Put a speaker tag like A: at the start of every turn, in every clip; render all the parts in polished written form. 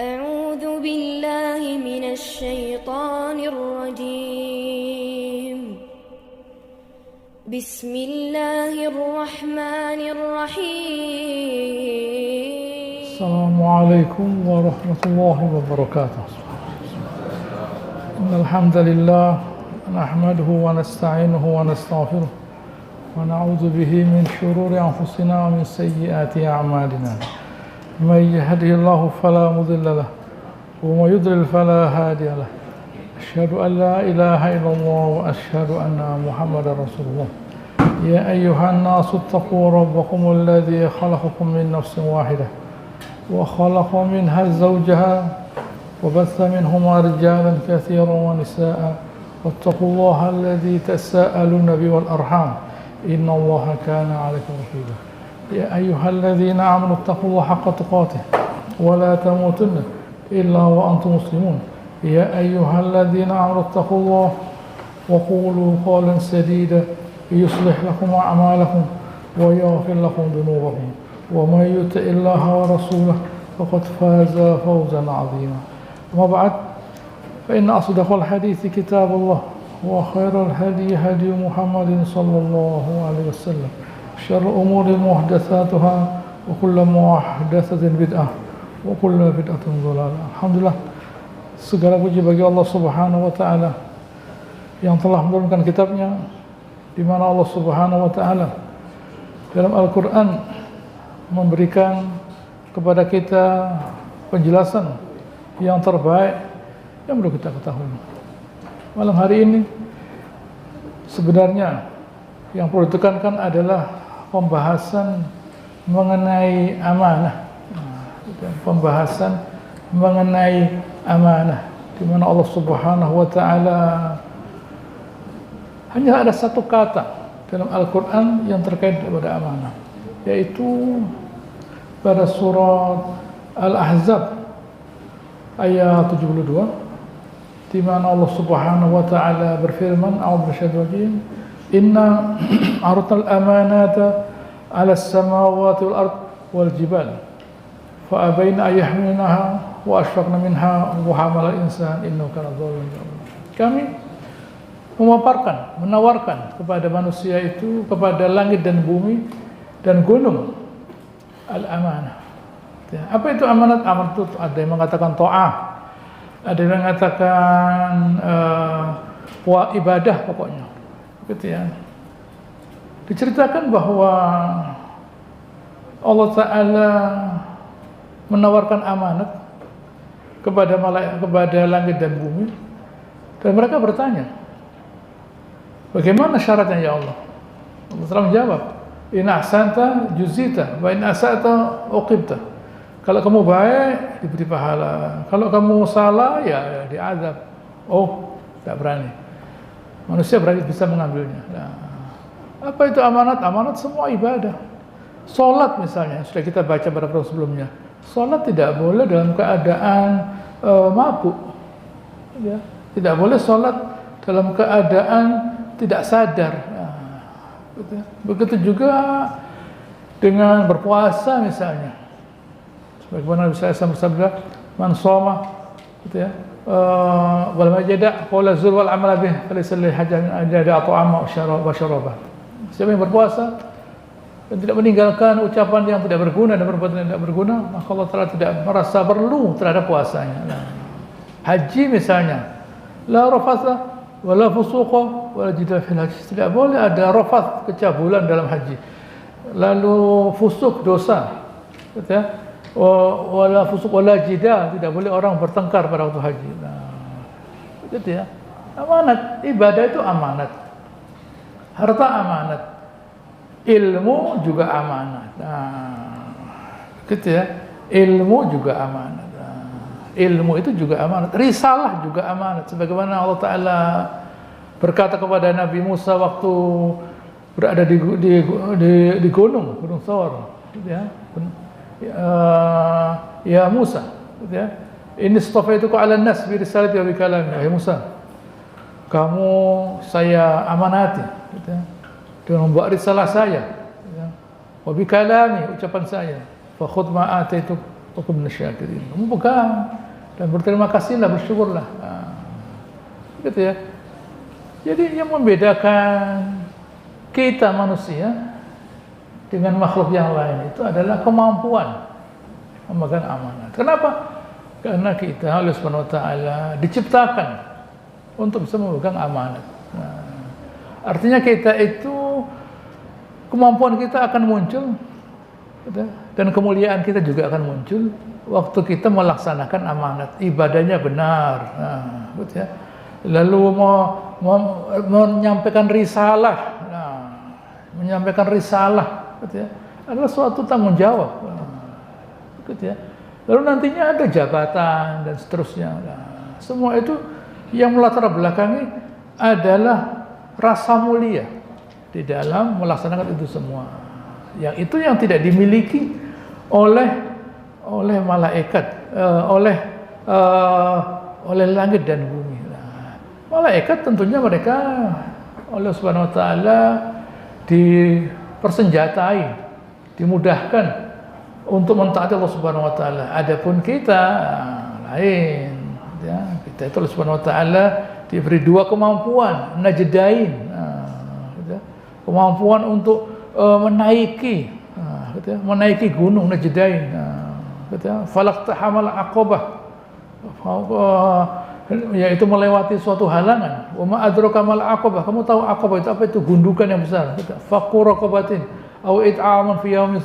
A: أعوذ بالله من الشيطان الرجيم بسم الله الرحمن الرحيم
B: السلام عليكم ورحمة الله وبركاته. إن الحمد لله نحمده ونستعينه ونستغفره ونعوذ به من شرور أنفسنا ومن سيئات أعمالنا. من يهده الله فلا مضل له ومن يضلل فلا هادي له. أشهد أن لا إله إلا الله وأشهد أن محمدا رسول الله. يا أيها الناس اتقوا ربكم الذي خلقكم من نفس واحدة وخلق منها زوجها وبث منهما رجالا كثيرا ونساء واتقوا الله الذي تساءلون به والأرحام إن الله كان عليكم رقيبا. يا أيها الذين آمنوا اتقوا الله حق تقاته ولا تموتن إلا وأنتم مسلمون. يا أيها الذين آمنوا اتقوا الله وقولوا قولا سديدا يصلح لكم أعمالكم ويغفر لكم ذنوبكم ومن يطع الله ورسوله فقد فاز فوزا عظيما. أما بعد فإن أصدق الحديث كتاب الله وخير الهدي هدي محمد صلى الله عليه وسلم. شر الأمور محدثاتها وكل محدثة بدعة وكل بدعة ضلالة. Alhamdulillah, segala puji bagi Allah Subhanahu wa taala yang telah menurunkan kitabnya, di mana Allah Subhanahu wa taala dalam Al-Qur'an memberikan kepada kita penjelasan yang terbaik yang perlu kita ketahui. Malam hari ini sebenarnya yang perlu ditekankan adalah pembahasan mengenai amanah. Pembahasan mengenai amanah, di mana Allah Subhanahu wa taala hanya ada satu kata dalam Al-Qur'an yang terkait kepada amanah, yaitu pada surat Al-Ahzab ayat 72, di mana Allah Subhanahu wa taala berfirman, a'udzu billahi inna aradna al-amanata 'ala as-samawati wal ard wal jibal fa abayna an yahmilnaha wa ashfaqna minha wa hamala al-insan innahu kana zaluman jahula. Kami memaparkan, menawarkan kepada manusia itu, kepada langit dan bumi dan gunung, al-amanah. Apa itu amanat? Amanat itu ada yang mengatakan ta'ah, ada yang mengatakan ibadah pokoknya. Gitu ya. Diceritakan bahwa Allah Ta'ala menawarkan amanat kepada malaikat, kepada langit dan bumi, dan mereka bertanya, bagaimana syaratnya ya Allah? Allah Ta'ala menjawab, in ahsanta juzita wa in asa'ta uqibta. Kalau kamu baik diberi pahala, kalau kamu salah ya diazab. Oh, tak berani. Manusia berani bisa mengambilnya. Nah, apa itu amanat? Amanat semua ibadah. Salat misalnya, sudah kita baca pada pertemuan sebelumnya. Salat tidak boleh dalam keadaan mabuk. Ya, tidak boleh salat dalam keadaan tidak sadar. Nah, begitu juga dengan berpuasa misalnya. Bagaimana bisa saya bersabda, man shoma, gitu ya, wal majada qala zur wal amala bih falaysa lil hajjan ajada at'ama wa syaraba. Siapa yang berpuasa dan tidak meninggalkan ucapan yang tidak berguna dan perbuatan yang tidak berguna, maka Allah Ta'ala tidak merasa perlu terhadap puasanya. Nah, haji misalnya, la rafatha wa la fusuqa wa la jidal fil haji. Tidak boleh ada rafath, kecabulan dalam haji. Lalu fusuk, dosa, gitu ya. Wala fusuq wala jidal, tidak boleh orang bertengkar pada waktu haji. Nah, gitu ya. Amanat, ibadah itu amanat. Harta amanat. Ilmu juga amanat. Nah, gitu ya. Ilmu juga amanat. Nah, ilmu itu juga amanat. Risalah juga amanat. Sebagaimana Allah Ta'ala berkata kepada Nabi Musa waktu berada di gunung Thawr, gitu ya. Ya Musa, gitu ya. Ini istafaituka 'alan nas bi risalati wa bi kalami. Ya Musa, kamu saya amanati, gitu ya, dengan membawa risalah saya, gitu ya. Wa bi kalami, ucapan saya. Fa khudh ma ataituk wa kun minasyakirin. Kamu pegang dan berterima kasihlah, bersyukurlah. Gitu ya. Jadi yang membedakan kita manusia dengan makhluk yang lain itu adalah kemampuan memegang amanat. Kenapa? Karena kita oleh Subhanahu wa taala diciptakan untuk bisa memegang amanat. Artinya kita itu kemampuan kita akan muncul dan kemuliaan kita juga akan muncul waktu kita melaksanakan amanat, ibadahnya benar. Gitu ya. Lalu menyampaikan risalah, menyampaikan risalah, gitu ya, adalah suatu tanggung jawab, gitu ya. Lalu nantinya ada jabatan dan seterusnya. Semua itu yang melatar belakangi adalah rasa mulia di dalam melaksanakan itu semua. Yang itu yang tidak dimiliki oleh malaikat, oleh langit dan bumi. Malaikat tentunya mereka oleh Subhanahu wa taala dipersenjatai, dimudahkan untuk mentaati Allah Subhanahu wa taala. Adapun kita lain, ya. Kita itu oleh Subhanahu wa taala diberi dua kemampuan, najdain. Kemampuan untuk menaiki, menaiki gunung, najdain. Falaqtahamal aqabah. Yaitu melewati suatu halangan. Wa ma adraka mal aqabah. Kamu tahu aqabah itu apa? Itu gundukan yang besar. Faqur raqabatin aw it'amun fi yawmin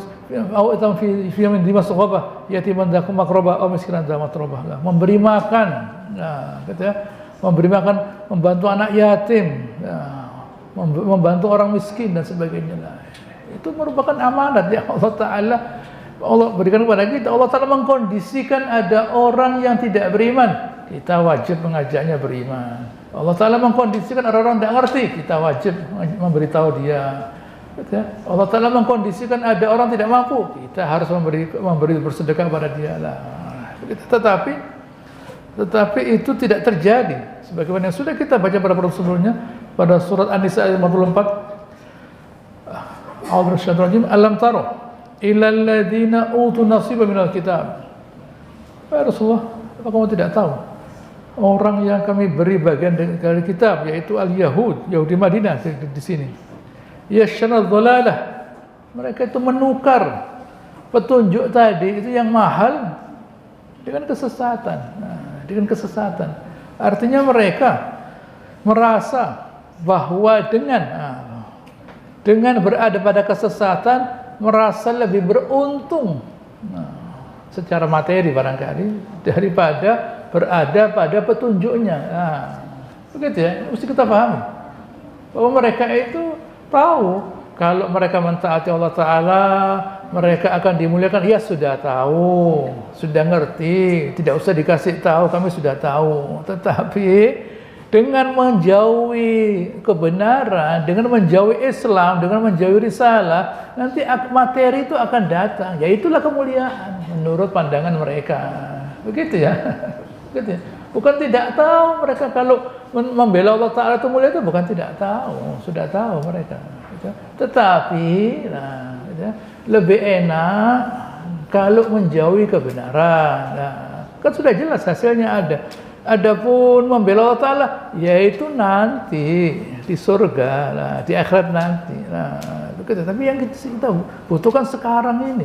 B: fi yawmin dimasghaba yatiman dha makraba aw miskinan dha matrabah. Memberi makan. Nah, gitu ya. Memberi makan, membantu anak yatim, membantu orang miskin dan sebagainya. Nah, itu merupakan amanat yang Allah taala berikan kepada kita. Allah taala mengkondisikan ada orang yang tidak beriman, kita wajib mengajaknya beriman. Allah Ta'ala mengkondisikan orang-orang tidak ngerti, kita wajib memberitahu dia. Allah Ta'ala mengkondisikan ada orang tidak mampu, kita harus memberi bersedekah pada dia. Tetapi itu tidak terjadi. Sebagaimana yang sudah kita baca pada pertemuan sebelumnya, pada surat An-Nisa ayat 54. A'udzubillahi alam taro ilal ladzina utu nasiban minal kitab. Ya Rasulullah, apa kamu tidak tahu orang yang kami beri bagian dari kitab, yaitu al-Yahud, Yahudi Madinah di sini. Yashrad dhalalah. Mereka itu menukar petunjuk tadi itu yang mahal dengan kesesatan. Dengan kesesatan. Artinya mereka merasa bahwa dengan berada pada kesesatan merasa lebih beruntung secara materi barangkali daripada berada pada petunjuknya. Begitu ya, mesti kita pahami bahwa mereka itu tahu kalau mereka mentaati Allah Ta'ala mereka akan dimuliakan. Ya sudah tahu, sudah ngerti, tidak usah dikasih tahu, kami sudah tahu. Tetapi dengan menjauhi kebenaran, dengan menjauhi Islam, dengan menjauhi risalah, nanti materi itu akan datang. Ya itulah kemuliaan menurut pandangan mereka. Begitu ya. Begitu ya. Bukan tidak tahu mereka kalau membela Allah Ta'ala itu mulia, itu bukan tidak tahu, sudah tahu mereka. Tetapi lebih enak kalau menjauhi kebenaran. Kan sudah jelas hasilnya ada. Adapun membela Allah Ta'ala, yaitu nanti di surga, di akhirat nanti. Begitu. Tapi yang kita butuhkan sekarang ini,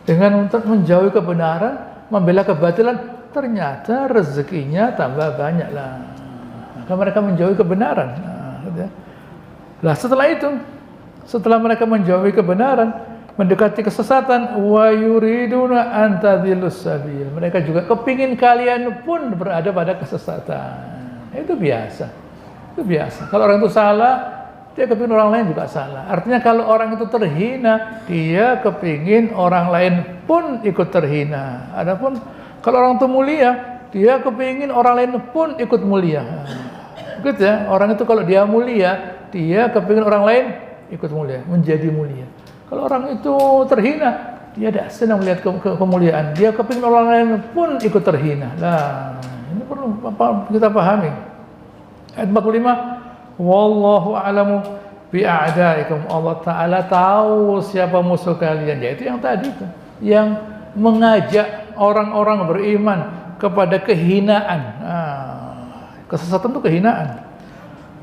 B: dengan menjauhi kebenaran, membela kebatilan, ternyata rezekinya tambah banyak lah. Maka mereka menjauhi kebenaran. Setelah mereka menjauhi kebenaran, mendekati kesesatan, wa yuriduna an tadhillus sabil. Mereka juga kepingin kalian pun berada pada kesesatan. Itu biasa. Itu biasa. Kalau orang itu salah, dia kepingin orang lain juga salah. Artinya kalau orang itu terhina, dia kepingin orang lain pun ikut terhina. Adapun kalau orang itu mulia, dia kepingin orang lain pun ikut mulia. Begitu ya. Orang itu kalau dia mulia, dia kepingin orang lain ikut mulia, menjadi mulia. Kalau orang itu terhina, dia tidak senang melihat kemuliaan. Dia kepingin orang lain pun ikut terhina. Nah, ini perlu kita pahami. Ayat 45, wallahu a'lamu bi'a'daikum. Allah Ta'ala tahu siapa musuh kalian. Yaitu yang tadi itu, yang mengajak orang-orang beriman kepada kehinaan. Kesesatan itu kehinaan.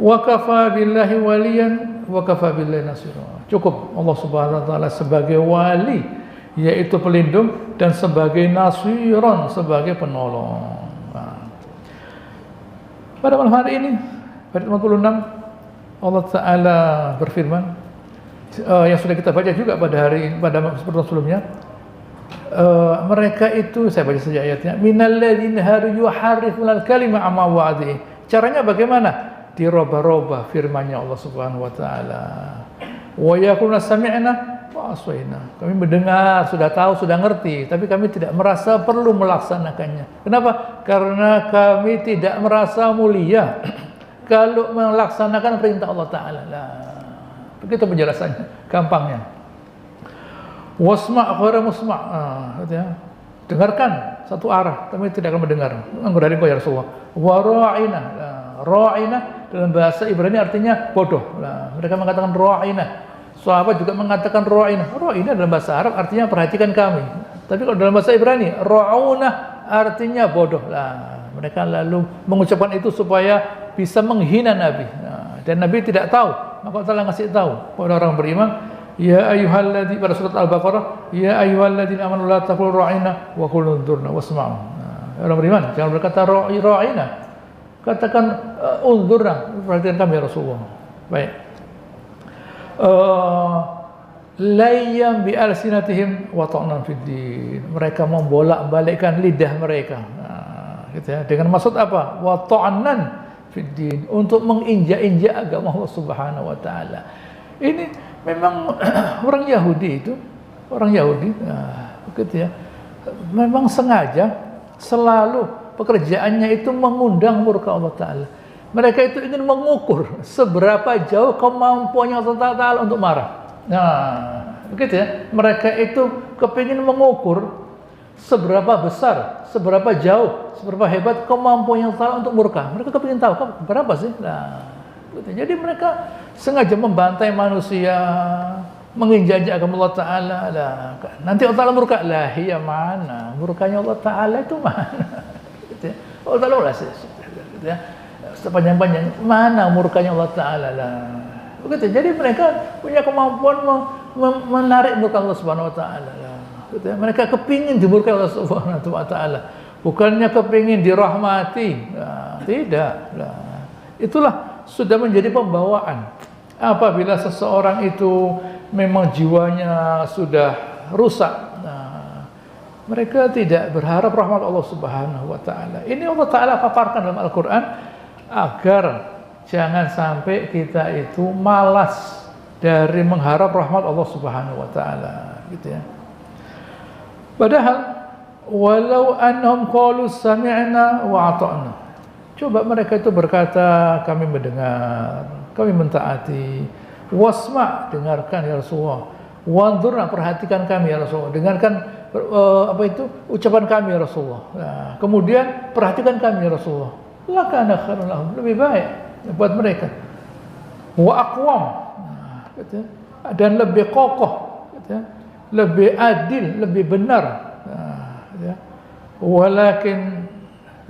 B: Wa kafa billahi waliyan wa kafa billahi nasira. Cukup Allah Subhanahu wa taala sebagai wali, yaitu pelindung, dan sebagai nasiron, sebagai penolong. Pada malam hari ini, pada 56, Allah Ta'ala berfirman, yang sudah kita baca juga pada pertemuan sebelumnya, mereka itu, saya baca saja ayatnya, minalladzina yuharrifuna al-kalima amma wa'dihi. Caranya bagaimana? Dirubah-rubah firman-Nya Allah Subhanahu wa taala. Wa yaquluna sami'na wa asayna. Kami mendengar, sudah tahu, sudah ngerti, tapi kami tidak merasa perlu melaksanakannya. Kenapa? Karena kami tidak merasa mulia kalau melaksanakan perintah Allah Ta'ala. Begitu penjelasannya, gampangnya. Wasma' ghairu musma'. Dengarkan satu arah, tapi tidak akan mendengar. Engkau dari engkau ya Rasulullah. Wa ra'ina. Ra'ina dalam bahasa Ibrani artinya bodoh. Mereka mengatakan ra'ina. Sahabat juga mengatakan ra'ina. Ra'ina dalam bahasa Arab artinya perhatikan kami. Tapi kalau dalam bahasa Ibrani, ra'una artinya bodoh. Mereka lalu mengucapkan itu supaya bisa menghina Nabi. Dan Nabi tidak tahu. Maka Allah ngasih tahu pada orang beriman, ya ayyuhalladzina, pada surat Al-Baqarah, ya ayyuhalladzina amanu la taqulu ra'ina wa qulu unzurna wasma'u. Orang beriman jangan berkata ra'ina. Katakan unzurna, perhatikan kami ya Rasulullah. Baik. Layyam bi alsinatihim wa ta'nan fid din. Mereka membolak-balikkan lidah mereka. Gitu ya. Dengan maksud apa? Wa ta'nan fid din, untuk menginjak-injak agama Allah Subhanahu wa taala. Ini memang orang Yahudi itu, begitu ya. Memang sengaja selalu pekerjaannya itu mengundang murka Allah Ta'ala. Mereka itu ingin mengukur seberapa jauh kemampuannya Allah Ta'ala untuk marah. Begitu ya. Mereka itu kepingin mengukur seberapa besar, seberapa jauh, seberapa hebat kemampuannya Allah Ta'ala untuk murka. Mereka kepingin tahu berapa sih. Begitu. Jadi mereka sengaja membantai manusia, menginjak-injak agama Allah Ta'ala. Nanti Allah Ta'ala murka. Iya mana? Murkanya Allah Ta'ala itu mana? Allah Ta'ala sepanjang-panjang mana murkanya Allah Ta'ala begitu. Jadi mereka punya kemampuan menarik murka Allah Subhanahu wa taala. Mereka kepingin dimurkai Allah Subhanahu wa taala, bukannya kepingin dirahmati. Tidak. Itulah sudah menjadi pembawaan. Apabila seseorang itu memang jiwanya sudah rusak, mereka tidak berharap rahmat Allah Subhanahu wa taala. Ini Allah Ta'ala paparkan dalam Al-Qur'an agar jangan sampai kita itu malas dari mengharap rahmat Allah Subhanahu wa taala, gitu ya. Padahal walau annahum qalu sami'na wa ata'na. Coba mereka itu berkata, kami mendengar, kami mentaati. Wasma', dengarkan ya Rasulullah. Wanzurna, perhatikan kami ya Rasulullah. Dengarkan ucapan kami ya Rasulullah. Kemudian perhatikan kami ya Rasulullah. Lakana khairun lahum, lebih baik buat mereka. Wa aqwam, dan lebih kokoh, lebih adil, lebih benar. Walakin,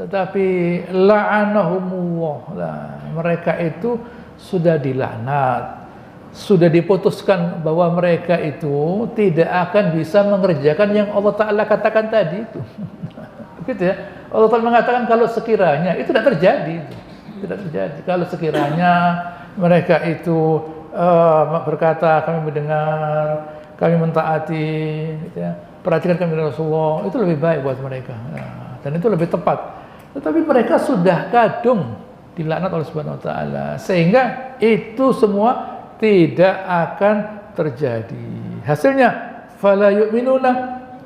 B: tetapi la'anahumullah, mereka itu sudah dilaknat. Sudah diputuskan bahwa mereka itu tidak akan bisa mengerjakan yang Allah Ta'ala katakan tadi itu. Begitu ya. Allah Ta'ala mengatakan kalau sekiranya itu tidak terjadi. Tidak terjadi. Kalau sekiranya mereka itu berkata, kami mendengar, kami mentaati, gitu ya. Perhatikan kami Rasulullah, itu lebih baik buat mereka. Dan itu lebih tepat. Tetapi mereka sudah kadung dilaknat oleh Subhanahu wa taala, sehingga itu semua tidak akan terjadi. Hasilnya fala yu'minuna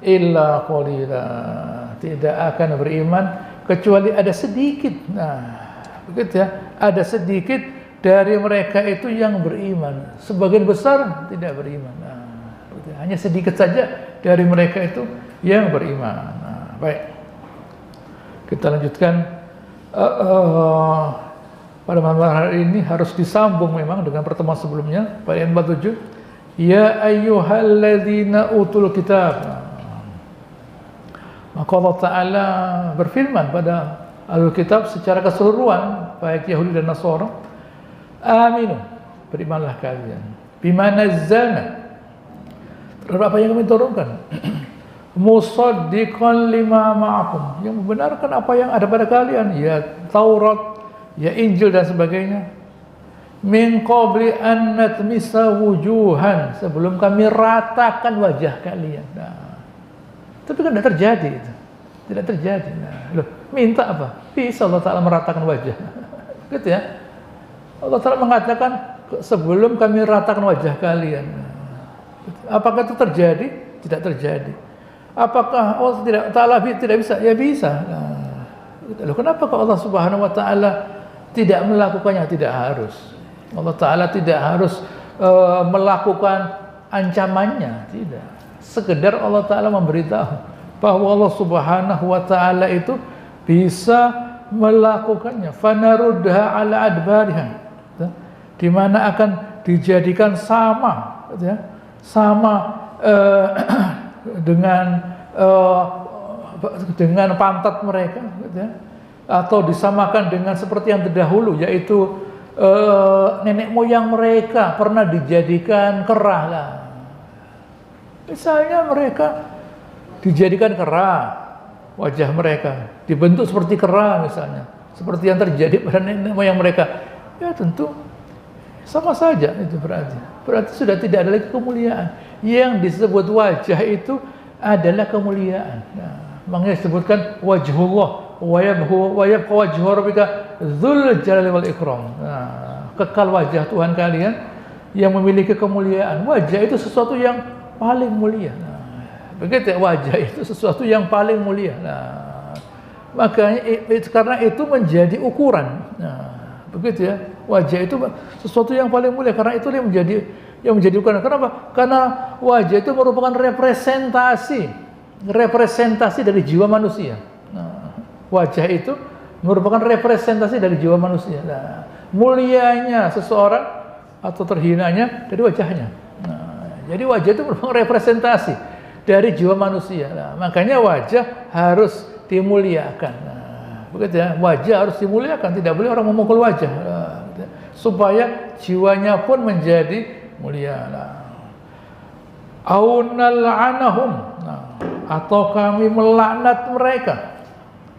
B: illa qalila. Tidak akan beriman kecuali ada sedikit. Begitu ya. Ada sedikit dari mereka itu yang beriman. Sebagian besar tidak beriman. Begitu. Hanya sedikit saja dari mereka itu yang beriman. Baik. Kita lanjutkan. Pada malam hari ini harus disambung memang dengan pertemuan sebelumnya pada ayat 47. Ya ayyuhalladzina utul kitab. Maka Allah Ta'ala berfirman pada Alkitab secara keseluruhan, baik Yahudi dan Nasara, aminu, berimanlah kalian, bima nazzalna, terhadap apa yang kami turunkan, musaddiqan lima ma'akum, yang membenarkan apa yang ada pada kalian, ya Taurat, ya Injil dan sebagainya, min qabli an natmisa wujuhan, sebelum kami ratakan wajah kalian. Nah, tapi kan tidak terjadi itu. Tidak terjadi. Nah, loh, minta apa? Bisa Allah Ta'ala meratakan wajah. Gitu ya. Allah Ta'ala mengatakan sebelum kami ratakan wajah kalian. Apakah itu terjadi? Tidak terjadi. Apakah Allah Ta'ala tidak bisa? Ya bisa. Nah, loh, kenapa kalau Allah Subhanahu Wa Ta'ala tidak melakukannya? Tidak harus. Allah Ta'ala tidak harus melakukan ancamannya. Tidak. Sekedar Allah Ta'ala memberitahu bahwa Allah Subhanahu Wa Ta'ala itu bisa melakukannya. Fanarudha ala adbariha, di mana akan dijadikan sama, sama dengan pantat mereka, atau disamakan dengan seperti yang terdahulu, yaitu nenek moyang mereka pernah dijadikan kera lah. Misalnya mereka dijadikan kera, wajah mereka dibentuk seperti kera misalnya, seperti yang terjadi pada nenek moyang mereka, ya tentu sama saja itu berarti sudah tidak ada lagi kemuliaan. Yang disebut wajah itu adalah kemuliaan. Nah, makanya disebutkan wajhullah wa yabqa wajhu rabbika dzul jalali wal ikram. Nah, kekal wajah Tuhan kalian yang memiliki kemuliaan. Wajah itu sesuatu yang paling mulia. Nah, begitu ya, wajah itu sesuatu yang paling mulia. Nah, makanya karena itu menjadi ukuran. Nah, begitu ya, wajah itu sesuatu yang paling mulia, karena itu yang menjadi ukuran. Kenapa? Karena wajah itu merupakan representasi dari jiwa manusia. Nah, wajah itu merupakan representasi dari jiwa manusia. Nah, mulianya seseorang atau terhinanya dari wajahnya. Nah, jadi wajah itu merupakan representasi dari jiwa manusia. Nah, makanya wajah harus dimuliakan. Nah, begitu ya, wajah harus dimuliakan, tidak boleh orang memukul wajah. Nah, supaya jiwanya pun menjadi mulia. Nah, aunal anahum, atau kami melaknat mereka,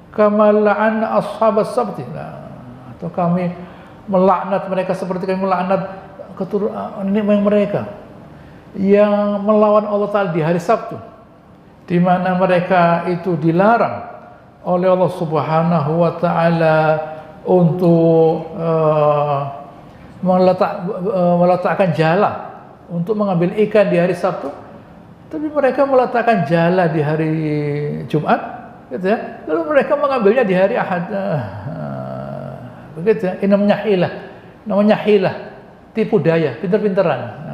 B: kama la'ana ashabas sabti. Nah, atau kami melaknat mereka seperti kami melaknat keturunan nenek moyang mereka yang melawan Allah Ta'ala di hari Sabtu, di mana mereka itu dilarang oleh Allah Subhanahu Wa Ta'ala untuk meletakkan jala untuk mengambil ikan di hari Sabtu, tapi mereka meletakkan jala di hari Jumat, gitu ya. Lalu mereka mengambilnya di hari Ahad. Begitu ya. Ini namanya hilah, tipu daya, pinter-pinteran.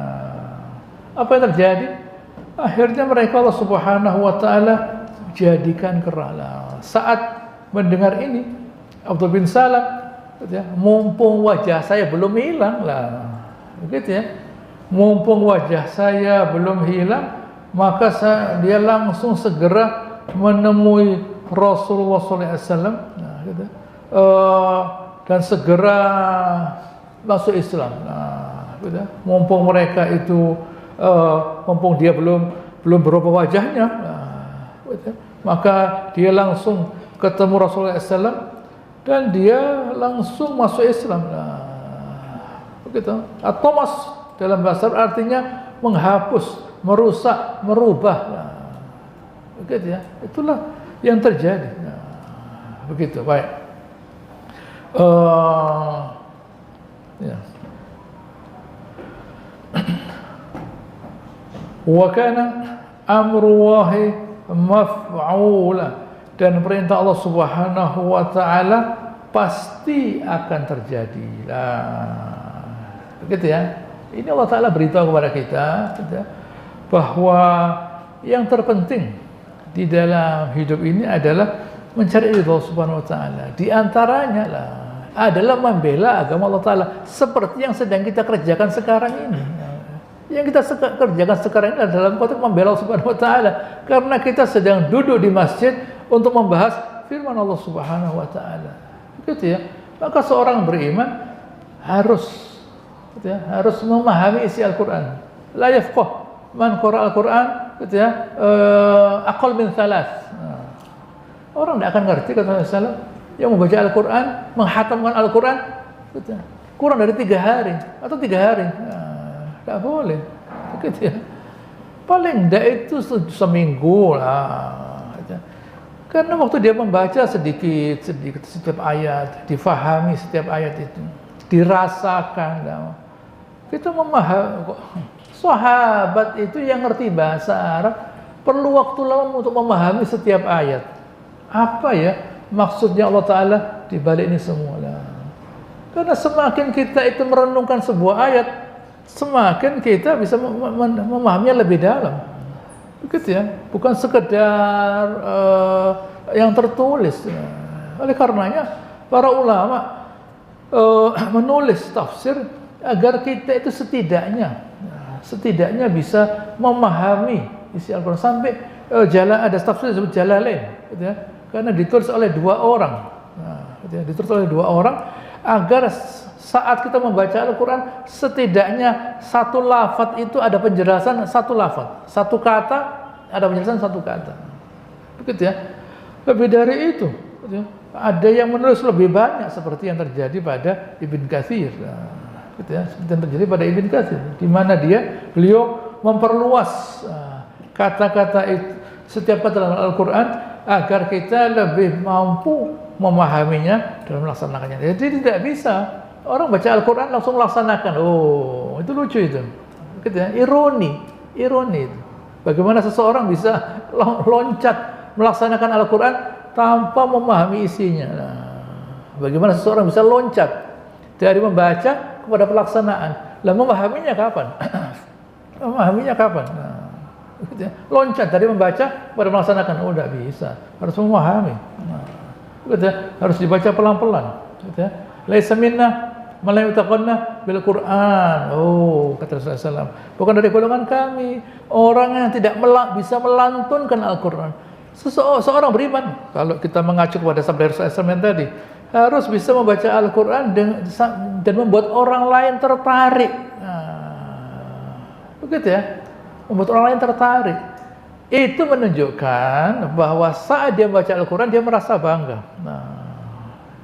B: Apa yang terjadi? Akhirnya mereka Allah Subhanahu Wa Ta'ala jadikan kera. Saat mendengar ini, Abdul bin Salam, mumpung wajah saya belum hilang lah, begitu ya. Mumpung wajah saya belum hilang, maka dia langsung segera menemui Rasulullah SAW, gitu. Dan segera masuk Islam. Nah, gitu. Mumpung mereka itu mumpung dia belum berubah wajahnya, maka dia langsung ketemu Rasulullah SAW dan dia langsung masuk Islam. Begitu. At-tamas dalam bahasa Arab artinya menghapus, merusak, merubah. Begitu ya. Itulah yang terjadi. Begitu. Baik. Ya. Wa kana amrullahi maf'ula, dan perintah Allah Subhanahu wa taala pasti akan terjadi. Begitu ya. Ini Allah Ta'ala beritahu kepada kita bahwa yang terpenting di dalam hidup ini adalah mencari ridha Allah Subhanahu wa taala. Di antaranya adalah membela agama Allah Ta'ala seperti yang sedang kita kerjakan sekarang ini. Yang kita kerjakan sekarang ini adalah dalam konteks membela Allah Subhanahu wa taala, karena kita sedang duduk di masjid untuk membahas firman Allah Subhanahu wa taala. Begitu ya. Maka seorang beriman harus gitu ya, harus memahami isi Al-Qur'an. La yafqah man qara Al-Qur'an gitu ya, aqall min thalath. Orang tidak akan ngerti kata Rasulullah yang membaca Al-Quran, menghatamkan Al-Quran gitu, kurang dari 3 hari atau 3 hari. Tidak boleh gitu ya. Paling tidak itu seminggu lah gitu. Karena waktu dia membaca sedikit setiap ayat, difahami setiap ayat itu, dirasakan kita memahami. Sahabat itu yang ngerti bahasa Arab perlu waktu lama untuk memahami setiap ayat. Apa ya maksudnya Allah Ta'ala di balik ini semua? Karena semakin kita itu merenungkan sebuah ayat, semakin kita bisa memahaminya lebih dalam. Begitu ya, bukan sekedar yang tertulis. Oleh karenanya para ulama menulis tafsir agar kita itu setidaknya bisa memahami isi Al-Quran. Sampai ada tafsir disebut Jalalain gitu ya. Karena ditulis oleh 2 orang, ditulis oleh 2 orang agar saat kita membaca Al-Quran setidaknya satu lafaz itu ada penjelasan satu lafaz, satu kata ada penjelasan satu kata, begitu ya. Lebih dari itu, gitu ya. Ada yang menulis lebih banyak seperti yang terjadi pada Ibn Katsir, gitu ya. Seperti yang terjadi pada Ibn Katsir, di mana beliau memperluas kata-kata itu, setiap kata dalam Al-Quran agar kita lebih mampu memahaminya dan melaksanakannya. Jadi tidak bisa orang baca Al-Quran langsung melaksanakan. Oh, itu lucu itu. Gitu ya. Ironi itu. Bagaimana seseorang bisa loncat melaksanakan Al-Quran tanpa memahami isinya. Nah, bagaimana seseorang bisa loncat dari membaca kepada pelaksanaan. Lah memahaminya kapan? Memahaminya kapan? Nah, gitu ya. Loncat dari membaca pada melaksanakan, oh tidak bisa, harus memahami. Gitu ya. Harus dibaca pelan-pelan. Gitu ya. Laisa minna man lam yataqanna bil Qur'an. Oh, kata Rasulullah SAW, bukan dari golongan kami orang yang tidak bisa melantunkan Al-Quran. Seorang beriman, kalau kita mengacu kepada sabda Rasulullah SAW tadi, harus bisa membaca Al-Quran dan membuat orang lain tertarik. Begitu ya. Membuat orang lain tertarik. Itu menunjukkan bahwa saat dia membaca Al-Quran dia merasa bangga. Nah,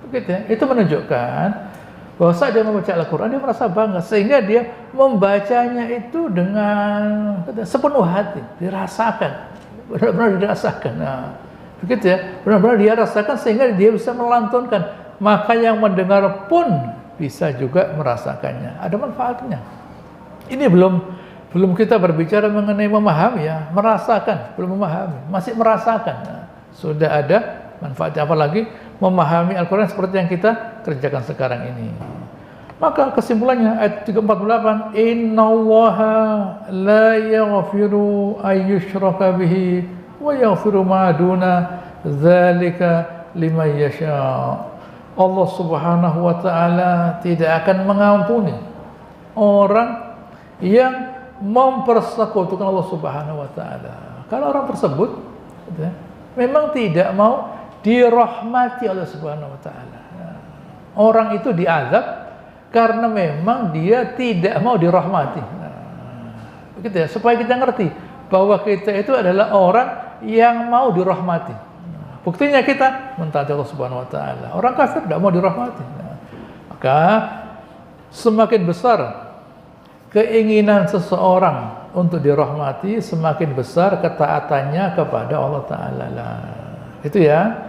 B: begitu ya. Itu menunjukkan bahwa saat dia membaca Al-Quran dia merasa bangga, sehingga dia membacanya itu dengan sepenuh hati, dirasakan, benar-benar dirasakan. Nah, begitu ya, benar-benar dia rasakan sehingga dia bisa melantunkan. Maka yang mendengar pun bisa juga merasakannya. Ada manfaatnya. Ini belum kita berbicara mengenai memahami ya, merasakan, belum memahami, masih merasakan. Nah, sudah ada manfaatnya, apalagi memahami Al-Quran seperti yang kita kerjakan sekarang ini. Maka kesimpulannya ayat 348, innallaha la yaghfiru ayyushraka bihi wa yaghfiru ma duna dzalika liman yasha. Allah Subhanahu wa taala tidak akan mengampuni orang yang mempersekutukan Allah Subhanahu wa taala. Kalau orang tersebut memang tidak mau dirahmati Allah Subhanahu wa taala. Orang itu diazab karena memang dia tidak mau dirahmati. Begitu ya, supaya kita ngerti bahwa kita itu adalah orang yang mau dirahmati. Buktinya kita mentaati Allah Subhanahu wa taala. Orang kafir tidak mau dirahmati. Maka semakin besar keinginan seseorang untuk dirahmati, semakin besar ketaatannya kepada Allah Ta'ala. Itu ya.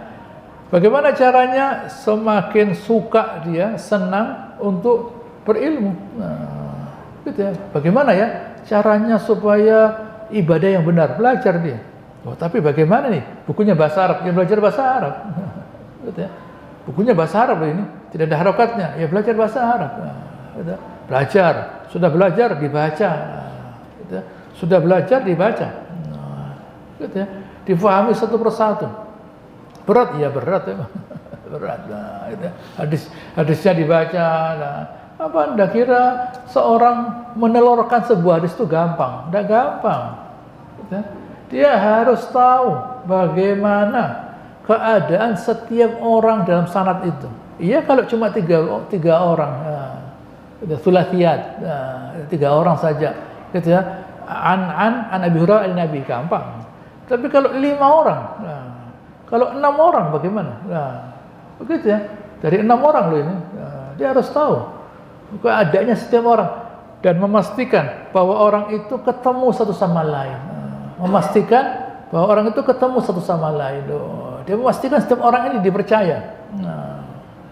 B: Bagaimana caranya? Semakin suka dia, senang untuk berilmu. Nah, gitu ya. Bagaimana ya caranya supaya ibadah yang benar? Belajar dia. Oh, tapi bagaimana nih? Bukunya bahasa Arab, dia belajar bahasa Arab. Gitu ya. Bukunya bahasa Arab ini, tidak ada harokatnya, ya belajar bahasa Arab. Nah, gitu. Belajar, sudah belajar dibaca. Gitu ya. Sudah belajar dibaca. Nah, gitu ya. Difahami satu persatu. Berat ya berat ya. Berat. Nah, gitu ya. Hadisnya dibaca. Nah, apa Anda kira seorang menelurkan sebuah hadis itu gampang? Tidak gampang. Gitu ya. Dia harus tahu bagaimana keadaan setiap orang dalam sanad itu. Iya kalau cuma tiga orang, thulathiyat, tiga orang saja, gitu ya. An Abi Hurairah Nabi gampang. Tapi kalau 5 orang, kalau 6 orang bagaimana? Begitu ya. Dari 6 orang loh ini, dia harus tahu keadaannya setiap orang dan memastikan bahwa orang itu ketemu satu sama lain. Memastikan bahwa orang itu ketemu satu sama lain. Dia memastikan setiap orang ini dipercaya.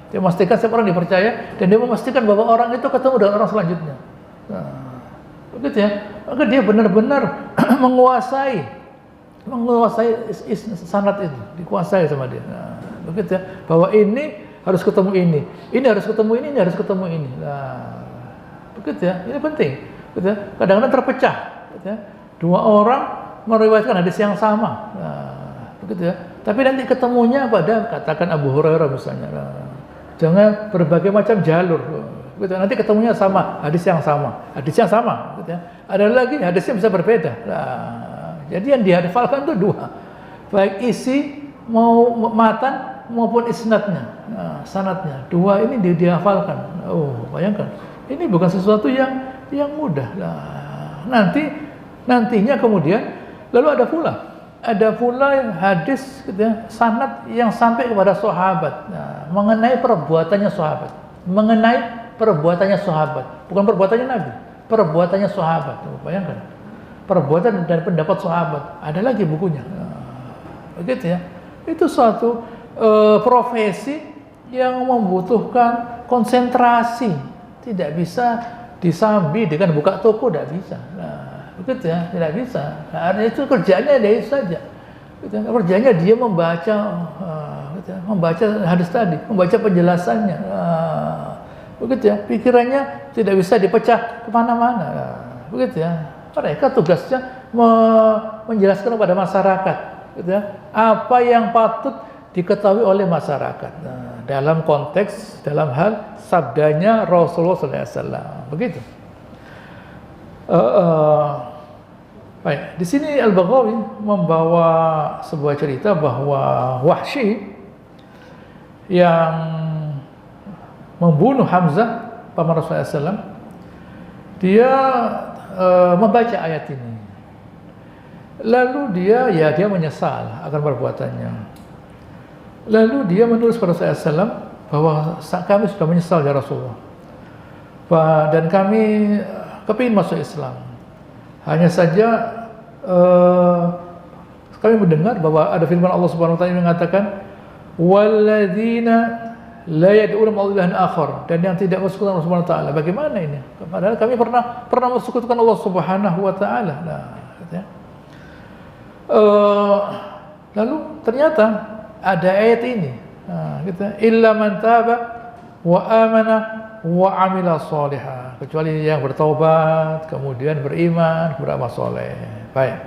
B: Dia memastikan setiap orang dipercaya dan dia memastikan bahwa orang itu ketemu dengan orang selanjutnya. Begitu ya. Maka dia benar-benar menguasai sanad itu, dikuasai sama dia. Begitu ya. Bahwa ini harus ketemu ini harus ketemu ini harus ketemu ini. Begitu ya. Ini penting. Begitu ya. Kadang-kadang terpecah. Begitu ya. 2 orang meriwayatkan hadis yang sama. Begitu ya. Tapi nanti ketemunya pada katakan Abu Hurairah misalnya. Jangan berbagai macam jalur. Gitu. Nanti ketemunya sama, hadis yang sama. Gitu ya. Ada lagi hadisnya bisa berbeda. Jadi yang dihafalkan itu 2. Baik isi matan maupun isnadnya, sanadnya. 2 ini dihafalkan. Bayangkan. Ini bukan sesuatu yang mudah. Nantinya kemudian lalu ada pula yang hadis gitu ya, sanad yang sampai kepada sahabat. Mengenai perbuatannya sahabat, bukan perbuatannya Nabi, perbuatannya sahabat. Bayangkan, perbuatan dan pendapat sahabat. Ada lagi bukunya. Begitu ya. Itu suatu profesi yang membutuhkan konsentrasi. Tidak bisa disambi dengan buka toko, tidak bisa. Begitu ya, tidak bisa. Itu kerjanya dia itu saja. Kerjanya dia membaca hadis tadi, membaca penjelasannya. Begitu ya, pikirannya tidak bisa dipecah kemana-mana. Begitu ya. Mereka tugasnya menjelaskan kepada masyarakat, gitu ya, apa yang patut diketahui oleh masyarakat. Dalam konteks, dalam hal sabdanya Rasulullah SAW. Begitu. Baik, di sini Al-Baghawi membawa sebuah cerita bahwa Wahsy yang membunuh Hamzah paman Rasulullah SAW, dia membaca ayat ini. Lalu dia menyesal akan perbuatannya. Lalu dia menulis pada Rasulullah SAW bahwa kami sudah menyesal ya Rasulullah, dan kami kepingin masuk Islam. Hanya saja kami mendengar bahwa ada firman Allah Subhanahu wa taala yang mengatakan walladzina la yad'una ma'allahi akhar, dan yang tidak mensekutukan Allah Subhanahu wa taala. Bagaimana ini? Padahal kami pernah mensekutukan Allah Subhanahu wa taala. Lalu ternyata ada ayat ini. Illa man taba wa amana wa amila sholiha, kecuali yang bertaubat kemudian beriman beramal soleh. Baik.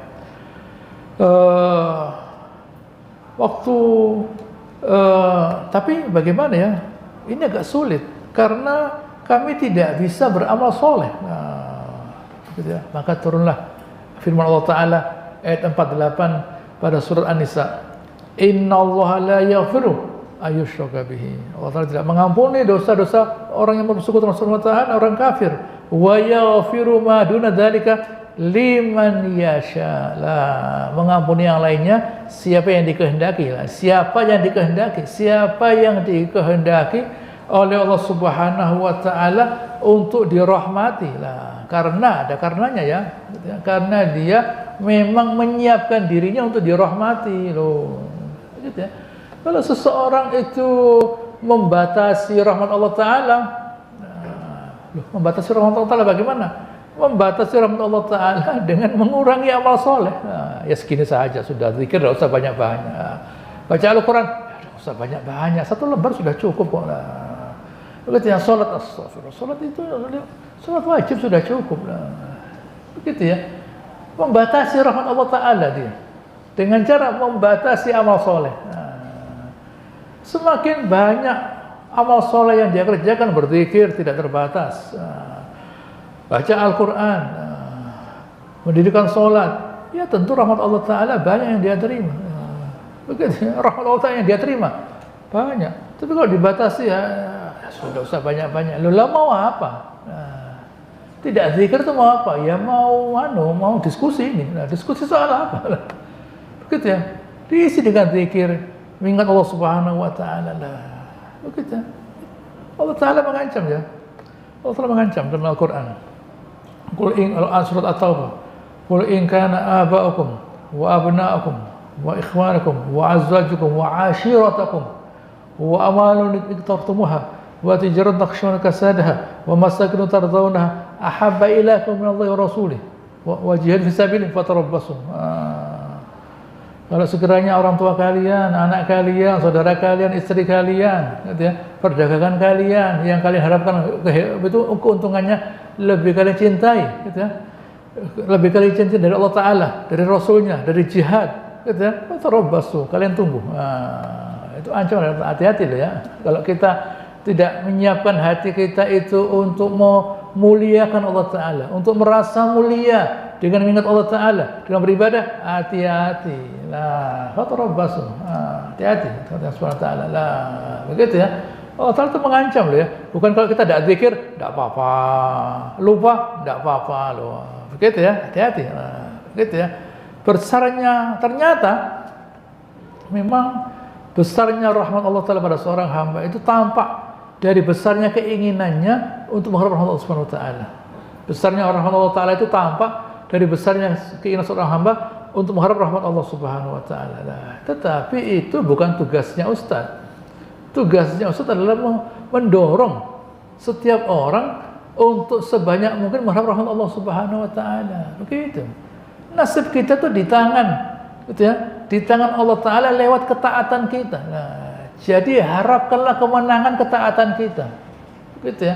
B: Tapi bagaimana ya? Ini agak sulit karena kami tidak bisa beramal soleh. Gitu ya. Maka turunlah firman Allah Taala ayat 48 pada surat An-Nisa. Innallaha la yaghfiru ayyushraka bihi. Allah Ta'ala tidak mengampuni dosa-dosa orang yang bersekutu dengan Allah, orang kafir. Wa yaghfiru ma duna dzalika liman yasha. Mengampuni yang lainnya siapa yang dikehendaki lah. Siapa yang dikehendaki oleh Allah Subhanahu wa taala untuk dirahmati lah. Karena ada karenanya ya. Karena dia memang menyiapkan dirinya untuk dirahmati loh. Gitu ya. Kalau seseorang itu membatasi rahmat Allah Ta'ala, membatasi rahmat Allah Ta'ala bagaimana? Membatasi rahmat Allah Ta'ala dengan mengurangi amal soleh. Ya segini saja sudah, zikir tidak usah banyak-banyak. Baca Al-Quran, tidak usah banyak-banyak. 1 lembar sudah cukup kok. Begitu yang sholat, astagfirullah. Sholat wajib sudah cukup. Begitu ya. Membatasi rahmat Allah Ta'ala dia. Dengan cara membatasi amal soleh. Semakin banyak amal soleh yang dia kerjakan, berzikir tidak terbatas, baca Al-Quran, mendirikan sholat, ya tentu rahmat Allah Ta'ala banyak yang dia terima. Begitu, rahmat Allah Ta'ala yang dia terima banyak. Tapi kalau dibatasi ya sudah usah banyak-banyak. Lu lah mau apa? Nah, tidak zikir itu mau apa? Ya mau diskusi ini. Nah, diskusi soal apa? Begitu ya. Diisi dengan zikir, mengingat Allah Subhanahu wa taala lah. Begitu. Allah Taala mengancam ya. Allah Taala mengancam dalam Al-Qur'an. Qul in surat At-Taubah. Qul in kana aba'ukum wa abna'ukum wa ikhwanukum wa azwajukum wa ashiratukum wa amalun iktartumuha wa tijaratun takhshawna kasadaha wa masakin tardawnaha ahabba ilaikum min Allah wa rasulih wa jihad fi sabilihi fatarabbasu. Kalau sekiranya orang tua kalian, anak kalian, saudara kalian, istri kalian, gitu ya, perdagangan kalian yang kalian harapkan itu keuntungannya lebih kalian cintai, gitu ya, lebih kalian cintai dari Allah Taala, dari Rasulnya, dari jihad, gitu ya, fatarabbasu, kalian tunggu. Nah, itu ancaman, hati-hati loh ya. Kalau kita tidak menyiapkan hati kita itu untuk memuliakan Allah Taala, untuk merasa mulia dengan mengingat Allah Ta'ala, dengan beribadah, hati-hati. Lah, fatarabbasu. Hati-hati. Kata Subhanahu wa ta'ala. Lah, begitu ya. Allah Ta'ala itu mengancam loh ya. Bukan kalau kita tidak zikir, tidak apa-apa. Lupa, tidak apa-apa loh. Begitu ya. Hati-hati. Begitu ya. Besarnya, ternyata memang besarnya rahmat Allah Ta'ala pada seorang hamba itu tampak dari besarnya keinginannya untuk mengharap rahmat Allah Subhanahu wa ta'ala. Besarnya rahmat Allah Ta'ala itu tampak dari besarnya keinginan seorang hamba untuk mengharap rahmat Allah Subhanahu wa taala. Nah, tetapi itu bukan tugasnya ustaz. Tugasnya ustaz adalah mendorong setiap orang untuk sebanyak mungkin mengharap rahmat Allah Subhanahu wa taala. Begitu. Nasib kita tuh di tangan, gitu ya. Di tangan Allah Taala lewat ketaatan kita. Nah, jadi harapkanlah kemenangan ketaatan kita. Begitu ya.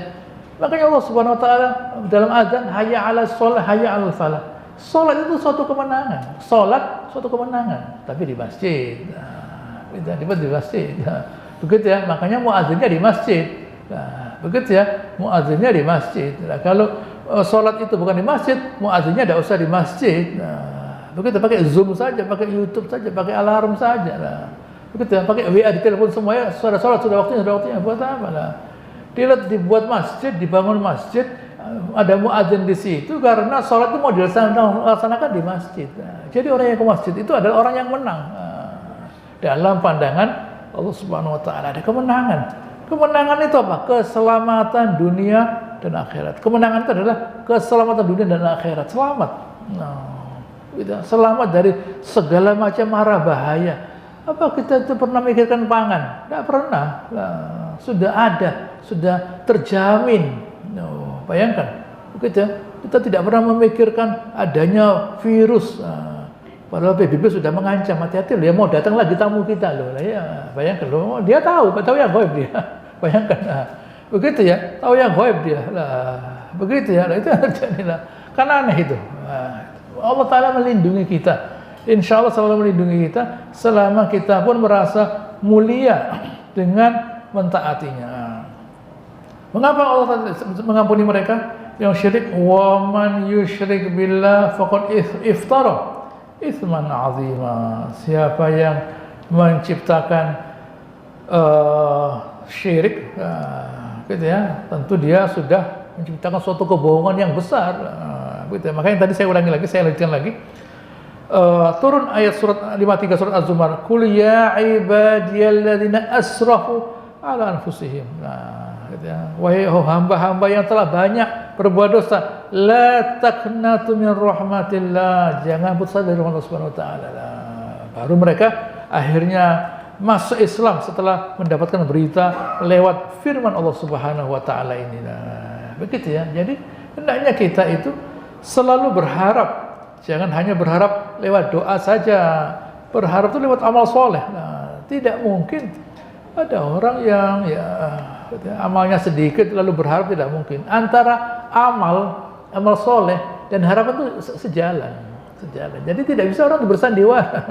B: Makanya Allah Subhanahu wa taala dalam azan hayya 'alas shalah hayya 'alal falah. Salat itu suatu kemenangan. Salat suatu kemenangan, tapi di masjid. Nah, di masjid. Nah, begitu ya. Makanya muazzinnya di masjid. Nah, begitu ya. Muazzinnya di masjid. Nah, kalau salat itu bukan di masjid, muazzinnya tidak usah di masjid. Nah, begitu, pakai Zoom saja, pakai YouTube saja, pakai alarm saja. Nah, begitu ya. Pakai WA di telepon semuanya, sudah salat, sudah waktunya buat apa lah? Dibuat masjid, dibangun masjid, ada muadzin di situ karena sholat itu mau dilaksanakan di masjid. Nah, jadi orang yang ke masjid itu adalah orang yang menang. Dalam pandangan Allah Subhanahu wa taala ada kemenangan. Kemenangan itu apa? Keselamatan dunia dan akhirat. Kemenangan itu adalah keselamatan dunia dan akhirat. Selamat. Selamat dari segala macam mara bahaya. Apa kita itu pernah mikirkan pangan? Tidak pernah. Sudah ada, sudah terjamin. Bayangkan, kita tidak pernah memikirkan adanya virus. Padahal PBB sudah mengancam, hati-hati loh, ya mau datang lagi tamu kita loh. Ya, bayangkan loh, dia tahu yang gaib dia. Bayangkan, begitu ya, tahu yang gaib dia. Lah, begitu ya, itu yang terjadi lah. Kan aneh itu. Allah Taala melindungi kita. Insya Allah selalu melindungi kita selama kita pun merasa mulia dengan mentaatinya. Mengapa Allah mengampuni mereka yang syirik? Wa man yusyrik billah faqad iftara itsman 'azima. Siapa yang menciptakan syirik, gitu ya, tentu dia sudah menciptakan suatu kebohongan yang besar. Gitu ya. Makanya tadi saya ulangi lagi, saya lanjutkan lagi. Turun ayat surat 53 surat Az-Zumar, qul ya ibadiyalladzina asrafu ala anfusihim. Nah, gitu ya. Wahai hamba-hamba yang telah banyak berbuat dosa, la taqnatu min rahmatillah, jangan putus asa dari rahmat Allah Subhanahu wa taala. Baru mereka akhirnya masuk Islam setelah mendapatkan berita lewat firman Allah Subhanahu wa taala ini. Nah, begitu ya. Jadi hendaknya kita itu selalu berharap. Jangan hanya berharap lewat doa saja. Berharap itu lewat amal soleh. Nah, tidak mungkin ada orang yang amalnya sedikit lalu berharap, tidak mungkin. Antara amal soleh dan harapan itu sejalan. Jadi tidak bisa orang bersandiwara.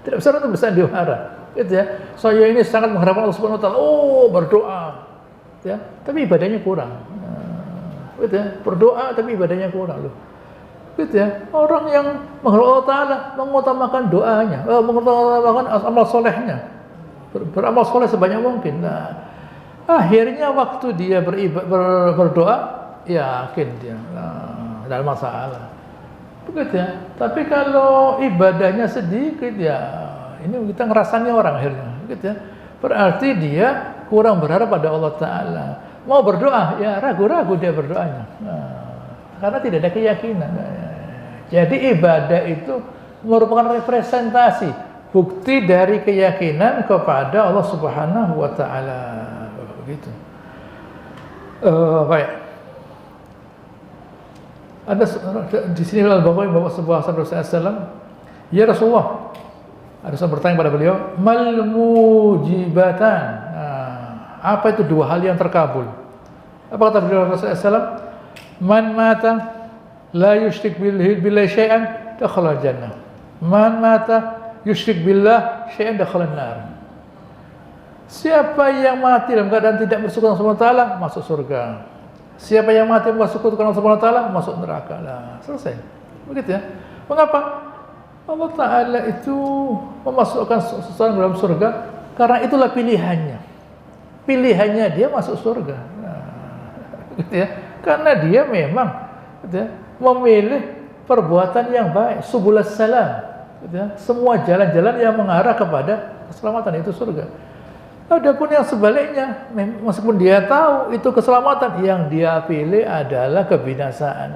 B: Tidak bisa orang bersandiwara. Gitu ya. Saya ini sangat mengharapkan Allah Subhanahu wa taala. Oh, berdoa. Ya, tapi ibadahnya kurang. Gitu ya. Berdoa tapi ibadahnya kurang loh. Gitu ya. Orang yang menghadap Allah Ta'ala mengutamakan doanya, mengutamakan amal solehnya, beramal soleh sebanyak mungkin. Nah, akhirnya waktu dia berdoa, yakin dia, tidak ada masalah. Begitu ya. Tapi kalau ibadahnya sedikit ya, ini kita ngerasanya orang akhirnya, gitu ya. Berarti dia kurang berharap pada Allah Ta'ala. Mau berdoa, ya ragu-ragu dia berdoanya. Karena tidak ada keyakinan. Jadi ibadah itu merupakan representasi, bukti dari keyakinan kepada Allah Subhanahu wa Ta'ala. Begitu. Baik. Ada di sini Al-Bukhari bawa sebuah sabda Rasulullah, ya Rasulullah. Ada seorang bertanya pada beliau, mal mujibatan. Apa itu dua hal yang terkabul? Apa kata beliau Rasulullah? Man mata la yushrik billahi syai'an dakhala jannah. Man mata yushrik billah syai'an dakhala nar. Siapa yang mati dalam keadaan tidak bersyukur kepada Allah Ta'ala masuk surga. Siapa yang mati bersyukur kepada Allah Ta'ala masuk neraka. Lah, selesai. Begitu ya. Mengapa? Allah Ta'ala itu memasukkan seseorang dalam surga karena itulah pilihannya. Pilihannya dia masuk surga. Gitu ya. Karena dia memang gitu ya, memilih perbuatan yang baik, subulus salam, gitu ya. Semua jalan-jalan yang mengarah kepada keselamatan itu surga. Adapun yang sebaliknya, meskipun dia tahu itu keselamatan, yang dia pilih adalah kebinasaan.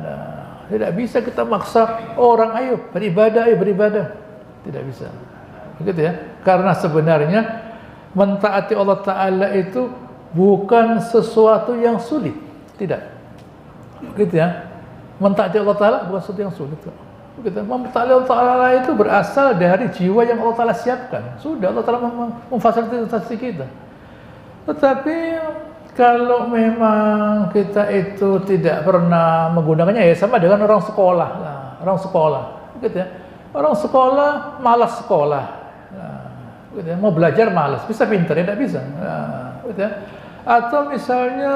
B: Tidak bisa kita maksa orang, ayo beribadah. Tidak bisa. Begitu ya. Karena sebenarnya mentaati Allah Ta'ala itu bukan sesuatu yang sulit. Tidak. Gitu ya. Mentaati Allah Ta'ala bukan sesuatu yang sulit. Begitu. Mentaati Allah Ta'ala itu berasal dari jiwa yang Allah Ta'ala siapkan. Sudah Allah Ta'ala memfasilitasi kita. Tetapi kalau memang kita itu tidak pernah menggunakannya, ya sama dengan orang sekolah. Nah, orang sekolah. Gitu ya. Orang sekolah malas sekolah. Nah, gitu ya. Mau belajar malas. Bisa pintar, ya tidak bisa. Nah, gitu ya. Atau misalnya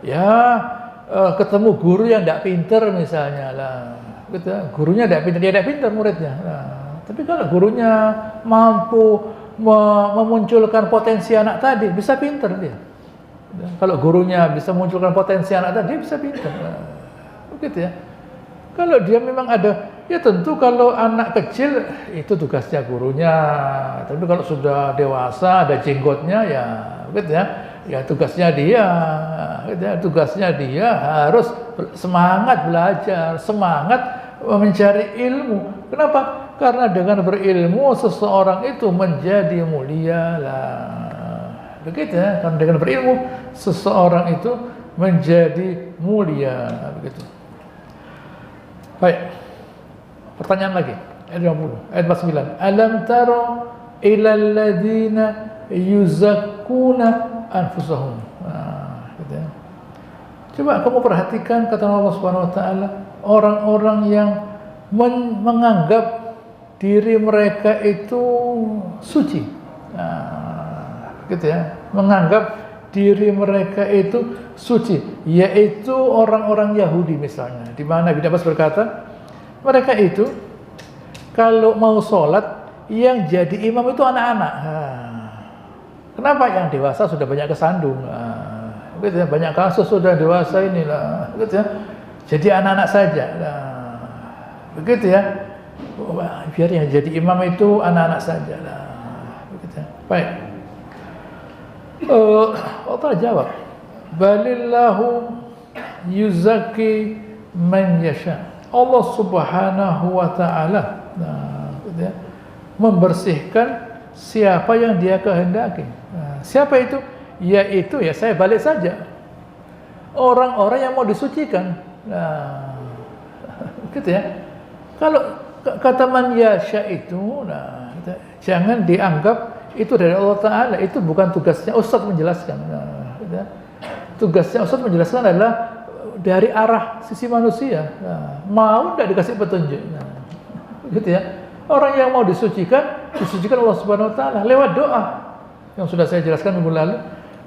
B: ya ketemu guru yang tidak pintar misalnya lah, gitu ya. Gurunya tidak pintar, dia tidak pintar muridnya. Nah, tapi kalau gurunya mampu memunculkan potensi anak tadi, bisa pintar dia. Kalau gurunya bisa memunculkan potensi anak tadi, dia bisa pintar. Nah, begitu ya. Kalau dia memang ada, ya tentu kalau anak kecil itu tugasnya gurunya. Tapi kalau sudah dewasa, ada jenggotnya, ya begitu ya. Ya tugasnya dia, tugasnya dia harus semangat belajar, semangat mencari ilmu. Kenapa? Karena dengan berilmu seseorang itu menjadi mulia lah. Begitu ya, karena dengan berilmu seseorang itu menjadi mulia. Begitu. Baik. Pertanyaan lagi. Ayat 50, ayat 49. Alam taro ilal ladzina yuzakkuna anfusahum. Gitu ya. Coba kamu perhatikan kata Allah Subhanahu wa taala, orang-orang yang menganggap diri mereka itu suci. Gitu ya. Menganggap diri mereka itu suci, yaitu orang-orang Yahudi misalnya. Di mana Ibnu Abbas berkata, mereka itu kalau mau sholat yang jadi imam itu anak-anak. Kenapa? Yang dewasa sudah banyak kesandung, gitu ya, banyak kasus sudah dewasa inilah, gitu ya. Jadi anak-anak saja, begitu ya. Biar yang jadi imam itu anak-anak saja, begitu ya. Baik. Allah jawab, balillahu yuzaki man yasha. Allah Subhanahu wa taala, gitu ya, membersihkan siapa yang dia kehendaki. Siapa itu? Yaitu ya saya balik saja, orang-orang yang mau disucikan. Gitu ya. Kalau kata man yasha itu, gitu, jangan dianggap itu dari Allah Ta'ala. Itu bukan tugasnya Ustaz menjelaskan. Gitu ya. Tugasnya Ustaz menjelaskan adalah dari arah sisi manusia. Mau tidak dikasih petunjuk. Gitu ya. Orang yang mau disucikan Allah Subhanahu wa taala lewat doa. Yang sudah saya jelaskan minggu lalu,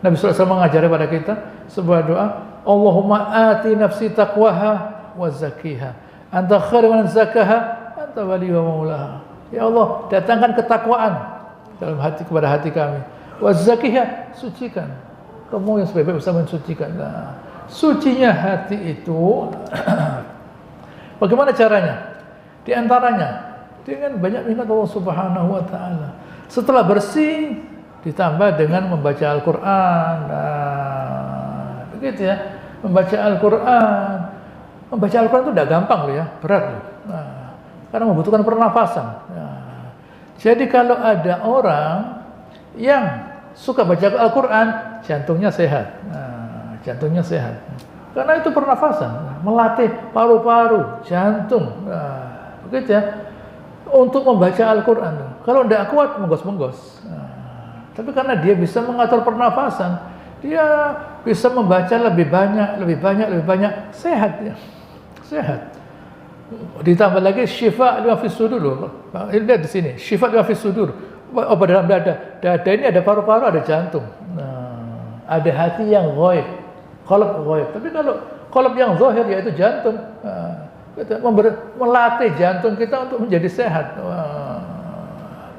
B: Nabi sallallahu alaihi wasallam mengajari pada kita sebuah doa, Allahumma ati nafsi taqwaha wa zakkiha anta khairu man zakaha anta wali wa maulaha. Ya Allah, datangkan ketakwaan dalam hati kepada hati kami. Wa zakihha, sucikan. Kamu yang sebaik-baik bisa mensucikan. Nah, sucinya hati itu bagaimana caranya? Di antaranya dengan banyak ingat Allah Subhanahu wa taala. Setelah bersih ditambah dengan membaca Al-Qur'an. Nah, begitu ya. Membaca Al-Qur'an. Membaca Al-Qur'an itu tidak gampang loh ya, berat loh. Nah, karena membutuhkan pernafasan. Nah, jadi kalau ada orang yang suka baca Al-Quran, jantungnya sehat. Nah, jantungnya sehat. Karena itu pernafasan, melatih paru-paru, jantung. Nah, begitu ya. Untuk membaca Al-Quran. Kalau tidak kuat, menggos-menggos. Nah, tapi karena dia bisa mengatur pernafasan, dia bisa membaca lebih banyak, sehat ya. Sehat. Ditambah lagi syifa lima fis sudur. Lihat di sini, syifa lima fis sudur. Obat dalam dada. Dada ini ada paru-paru, ada jantung. Nah, ada hati yang ghaib, qalb ghaib. Tapi kalau qalb yang zahir yaitu jantung. Nah, kita melatih jantung kita untuk menjadi sehat.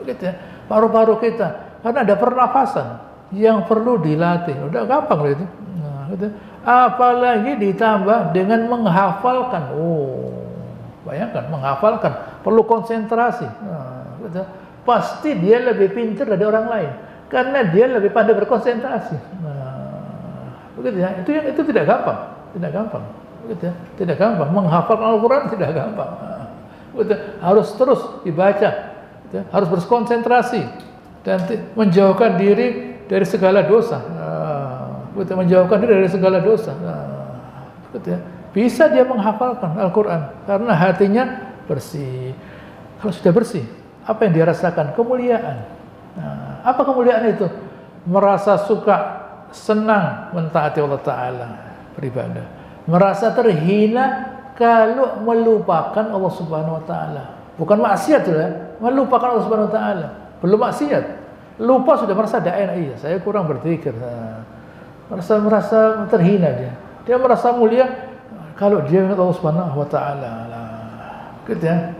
B: Begitu ya. Paru-paru kita karena ada pernafasan yang perlu dilatih. Udah gampang loh itu. Nah, gitu. Apalagi ditambah dengan menghafalkan. Bayangkan menghafalkan perlu konsentrasi. Nah, gitu. Pasti dia lebih pintar dari orang lain karena dia lebih pandai berkonsentrasi. Nah, begitu ya. Itu tidak gampang, begitu ya. Tidak gampang menghafalkan Al-Qur'an, tidak gampang. Nah, begitu. Harus terus dibaca, gitu ya. Harus berkonsentrasi dan menjauhkan diri dari segala dosa. Nah, begitu. Menjauhkan diri dari segala dosa. Nah, begitu ya. Bisa dia menghafalkan Al-Qur'an karena hatinya bersih. Kalau sudah bersih, apa yang dia rasakan? Kemuliaan. Nah, apa kemuliaan itu? Merasa suka, senang mentaati Allah Ta'ala, beribadah. Merasa terhina kalau melupakan Allah Subhanahu Wa Ta'ala. Bukan maksiat ya, melupakan Allah Subhanahu Wa Ta'ala. Belum maksiat, lupa sudah merasa tidak enak. Iya, saya kurang berzikir. Nah, merasa terhina dia. Dia merasa mulia kalau dia ingat Allah Subhanahu Wa Ta'ala. Gitu ya.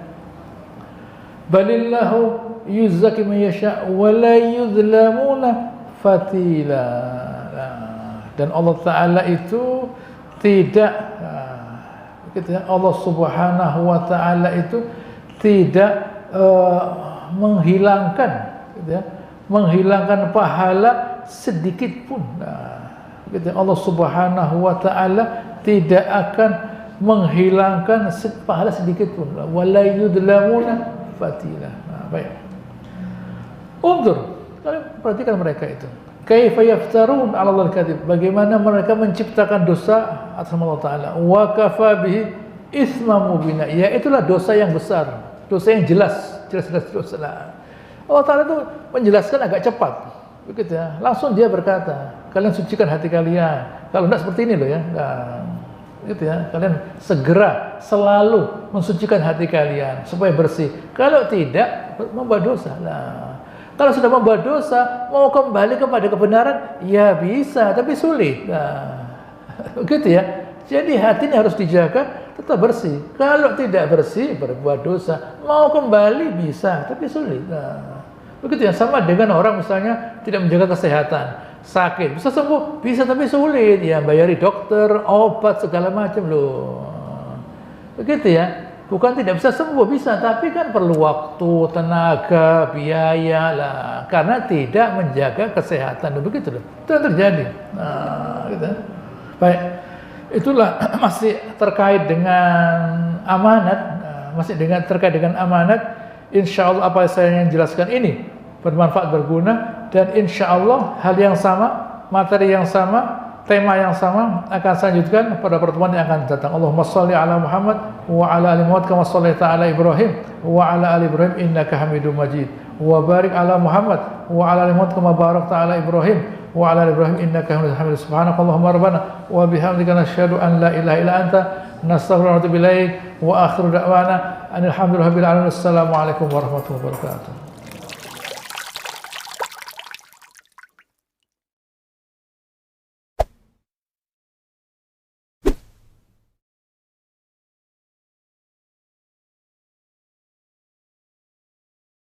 B: Balillahu yuzaki man yasha wa la yuzlamuna fatila. Dan Allah Ta'ala itu tidak gitu ya, Allah Subhanahu wa Ta'ala itu tidak menghilangkan gitu ya, menghilangkan pahala sedikit pun. Gitu ya, Allah Subhanahu wa Ta'ala tidak akan menghilangkan pahala sedikit pun. Wa la yuzlamuna fatila. Nah, baik. Unzur, kalian perhatikan mereka itu. Kaifa yaftarun 'ala Allah al-kadzib. Bagaimana mereka menciptakan dosa atas Allah Ta'ala. Wa kafa bihi itsman mubina. Ya, itulah dosa yang besar, dosa yang jelas dosa. Allah Ta'ala itu menjelaskan agak cepat. Begitu ya. Langsung dia berkata, kalian sucikan hati kalian. Kalau tidak seperti ini loh ya. Nah, gitu ya, kalian segera selalu mensucikan hati kalian supaya bersih. Kalau tidak, membuat dosa. Nah, kalau sudah membuat dosa, mau kembali kepada kebenaran, ya bisa, tapi sulit. Nah, gitu ya. Jadi hati ini harus dijaga, tetap bersih. Kalau tidak bersih, berbuat dosa. Mau kembali bisa, tapi sulit. Nah, begitu ya. Sama dengan orang misalnya tidak menjaga kesehatan. Sakit, bisa sembuh, bisa tapi sulit ya, bayari dokter, obat segala macam loh. Begitu ya. Bukan tidak bisa sembuh, bisa, tapi kan perlu waktu, tenaga, biaya lah, karena tidak menjaga kesehatan. Begitu loh. Itu yang terjadi. Nah, gitu. Baik. Itulah masih terkait dengan amanat, terkait dengan amanat. Insya Allah apa saya yang jelaskan ini bermanfaat, berguna, dan insya Allah hal yang sama, materi yang sama, tema yang sama akan saya lanjutkan pada pertemuan yang akan datang. Allahumma shalli ala Muhammad wa ala ali Muhammad kama shallaita ala Ibrahim wa ala ali Ibrahim innaka Hamidum Majid. Wa barik ala Muhammad wa ala ali Muhammad kama barakta ala Ibrahim wa ala ali Ibrahim innaka Hamidum Majid. Subhanakallahumma rabbana wa bihamdika nasyhadu an la ilaha illa anta nastaghfiruka wa natubu ilaik wa akhiru da'wana alhamdulillahi rabbil alamin. Assalamu alaikum warahmatullahi wabarakatuh.